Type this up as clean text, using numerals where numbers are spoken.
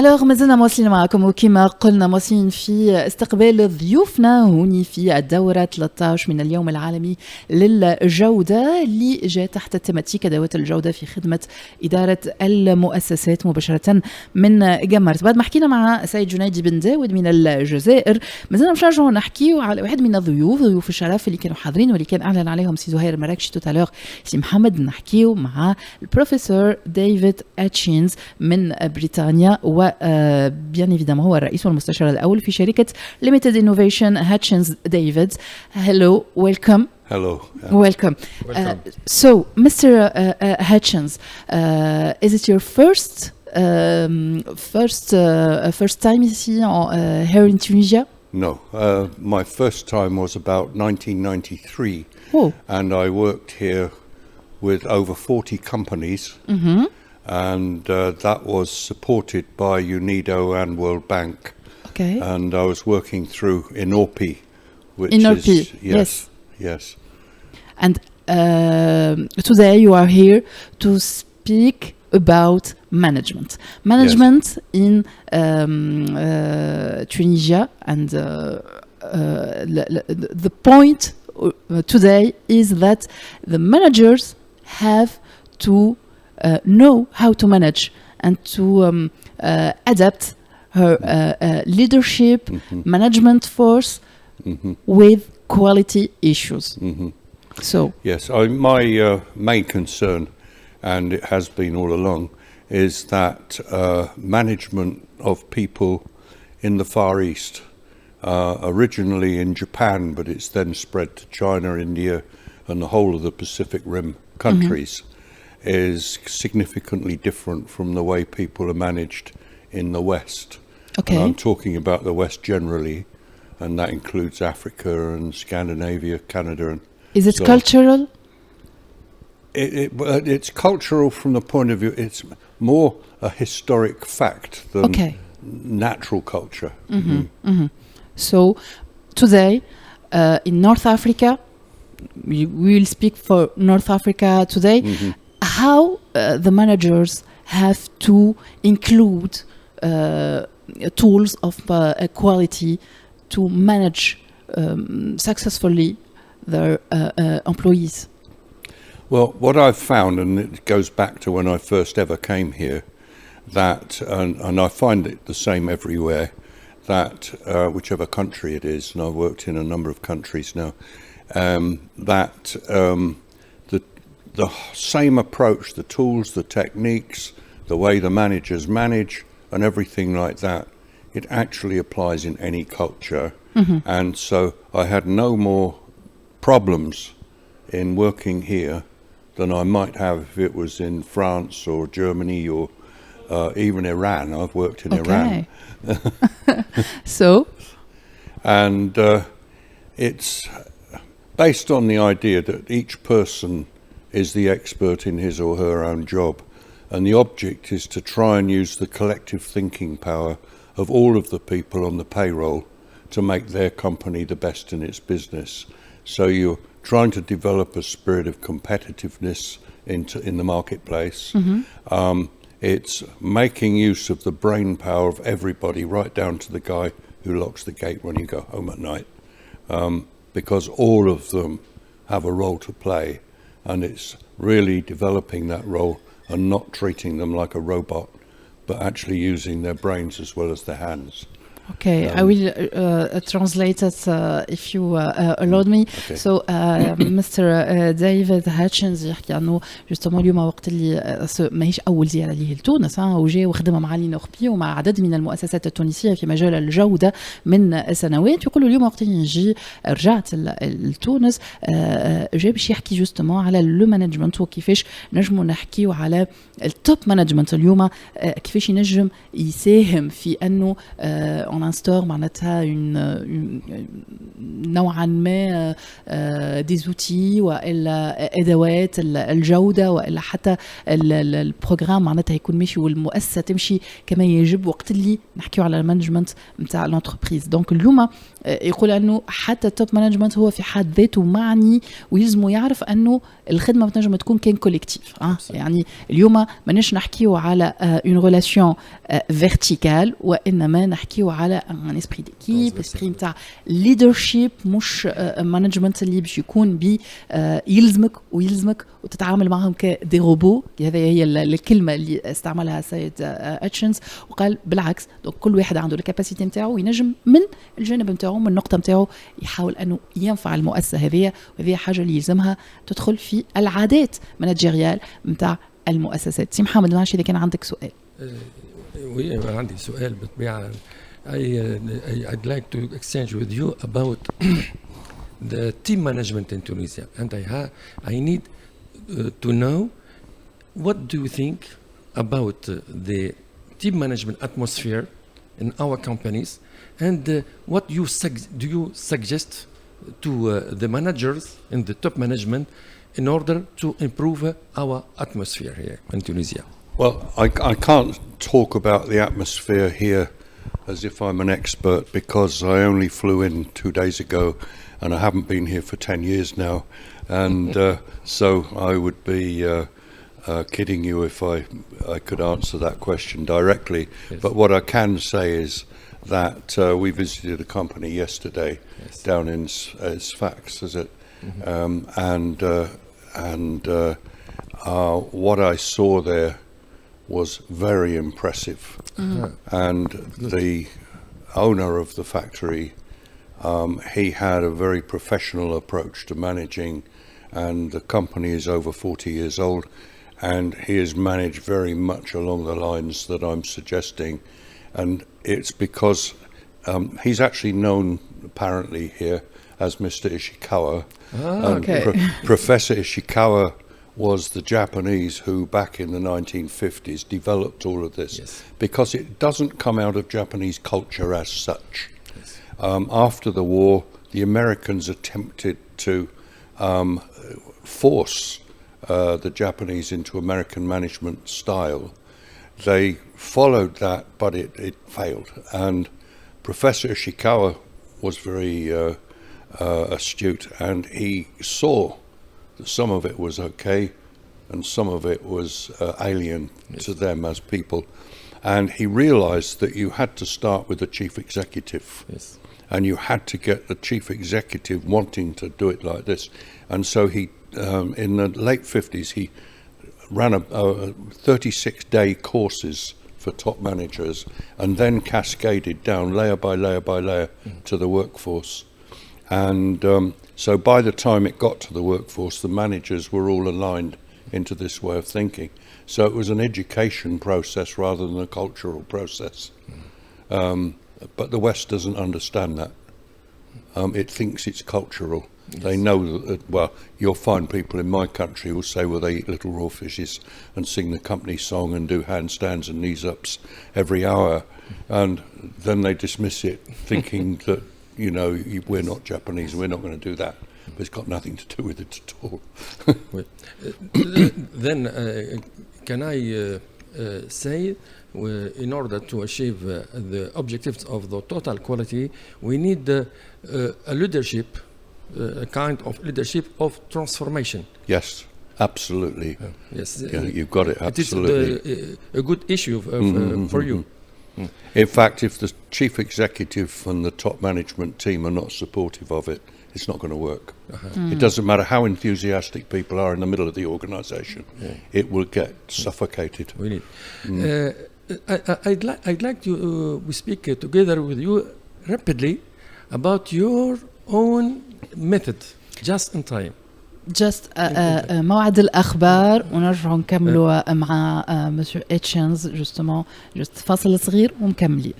Alors مازلنا مواصلين معكم وكما قلنا مواصلين في استقبال ضيوفنا هوني في الدورة 13 من اليوم العالمي للجودة اللي جاء تحت التماتيك أدوات الجودة في خدمة إدارة المؤسسات مباشرة من جمرت. بعد ما حكينا مع سيد جنيدي بن داود من الجزائر مازلنا مش نرجعوا نحكيو على واحد من ضيوف الشرف اللي كانوا حاضرين واللي كان أعلن عليهم سي زهير المراكشي توتالور سي محمد. نحكيو مع البروفيسور ديفيد هاتشينز من بريطانيا و bien évidemment هو الرئيس والمستشار الأول في شركة Limited Innovation Hutchins David. Hello, welcome. Hello. Welcome. So, Mr. Hutchins, is it your first time ici here in Tunisia? No, my first time was about 1993, and I worked here with over 40 companies. Mm-hmm. And that was supported by UNIDO and World Bank. Okay. And I was working through INORPI, which is yes. And today you are here to speak about management. Management yes. in Tunisia, and the point today is that the managers have to know how to manage and to adapt her leadership, mm-hmm. management force mm-hmm. with quality issues. Mm-hmm. So yes, my main concern, and it has been all along, is that management of people in the Far East, originally in Japan, but it's then spread to China, India, and the whole of the Pacific Rim countries. Mm-hmm. is significantly different from the way people are managed in the West. Okay. And I'm talking about the West generally, and that includes Africa and Scandinavia, Canada. And is it so cultural? It's cultural from the point of view, it's more a historic fact than natural culture. Mm-hmm. Mm-hmm. Mm-hmm. So today in North Africa, we will speak for North Africa today, mm-hmm. how the managers have to include tools of quality to manage successfully their employees. Well, what I've found, and it goes back to when I first ever came here, that, and I find it the same everywhere, that whichever country it is, and I've worked in a number of countries now, that the same approach, the tools, the techniques, the way the managers manage and everything like that, it actually applies in any culture. Mm-hmm. And so I had no more problems in working here than I might have if it was in France or Germany or even Iran. I've worked in Iran. So? And it's based on the idea that each person is the expert in his or her own job, and the object is to try and use the collective thinking power of all of the people on the payroll to make their company the best in its business. So you're trying to develop a spirit of competitiveness in the marketplace. Mm-hmm. It's making use of the brain power of everybody, right down to the guy who locks the gate when you go home at night, because all of them have a role to play. And it's really developing that role and not treating them like a robot, but actually using their brains as well as their hands. Okay, I will translate it if you allowed me. Okay. So, Mr. David Hutchins يحكي عنه justement اليوم وقت اللي ماهيش أول زيارة ليه لتونس وجاء وخدم مع الإنوربي ومع عدد من المؤسسات التونسية في مجال الجودة من سنوات. يقولوا اليوم وقت اللي نجي رجعت لتونس جاء باش يحكي justement على لو مانجمنت وكيفاش نجموا نحكيو على التوب مانجمنت اليوم كيفاش ينجم يساهم في أنه on instaure معناتها نوعا ما des outils وإلا أدوات الجودة وإلا حتى البروغرام معناتها يكون ماشي والمؤسسة تمشي كما يجب وقت اللي نحكيو على المانجمنت نتاع الانتربريز. دونك اليوم يقول انه حتى التوب مانجمنت هو في حد ذاته معني ويلزمه يعرف انه الخدمه بتنجم تكون كان كوليكتيف. يعني اليوم ماناش نحكيو على اون ريلاسيون فيرتيكال وانما نحكيو على ان اسبري ديكيب اسبري نتاع ليدرشيب مش مانجمنت اللي باش يكون بي يلزمك وتتعامل معهم كدي روبو. هذه هي الكلمه اللي استعملها السيد هاتشنز وقال بالعكس دونك كل واحد عنده الكاباسيتي نتاعو وينجم من الجانب نتاعو من النقطه نتاعو يحاول انه ينفع المؤسسه هذه. وهذه حاجه اللي يلزمها تدخل في العادات مانجيريال نتاع المؤسسات. سي محمد معلش اذا كان عندك سؤال. وي عندي سؤال بالطبيعه. I'd like to exchange with you about the team management in Tunisia, and I need to know what do you think about the team management atmosphere in our companies, and what do you suggest to the managers and the top management in order to improve our atmosphere here in Tunisia? Well, I can't talk about the atmosphere here as if I'm an expert because I only flew in 2 days ago and I haven't been here for 10 years now, and so I would be kidding you if I could answer that question directly. Yes. But what I can say is that we visited a company yesterday. Yes. Down in Sfax, is it? And what I saw there was very impressive. And the owner of the factory, he had a very professional approach to managing, and the company is over 40 years old, and he is managed very much along the lines that I'm suggesting. And it's because he's actually known apparently here as Mr. Ishikawa. Okay. Professor Ishikawa was the Japanese who back in the 1950s developed all of this. Yes. Because it doesn't come out of Japanese culture as such. Yes. After the war, the Americans attempted to force the Japanese into American management style. They followed that, but it failed. And Professor Ishikawa was very astute, and he saw that some of it was okay and some of it was alien to them as people. And he realized that you had to start with the chief executive. Yes. And you had to get the chief executive wanting to do it like this. And so he, in the late 50s, he ran a 36-day courses for top managers and then cascaded down layer by layer by layer to the workforce. And so by the time it got to the workforce, the managers were all aligned into this way of thinking. So it was an education process rather than a cultural process. But the West doesn't understand that. It thinks it's cultural. Yes. They know that, well, you'll find people in my country who say, well, they eat little raw fishes and sing the company song and do handstands and knees-ups every hour. And then they dismiss it, thinking that, you know, we're not Japanese, we're not going to do that. But it's got nothing to do with it at all. Then can I say, in order to achieve the objectives of the total quality, we need a leadership, a kind of leadership of transformation. Yes, absolutely. Yes, you've got it, absolutely. It is a good issue for you. In fact, if the chief executive and the top management team are not supportive of it, it's not going to work. It doesn't matter how enthusiastic people are in the middle of the organization. It will get suffocated. We need. I'd like to we speak together with you rapidly about your own method, just in time. موعد الأخبار ونرجع نكملوا مع مسيو هاتشينز جوست فاصل صغير ومكملين.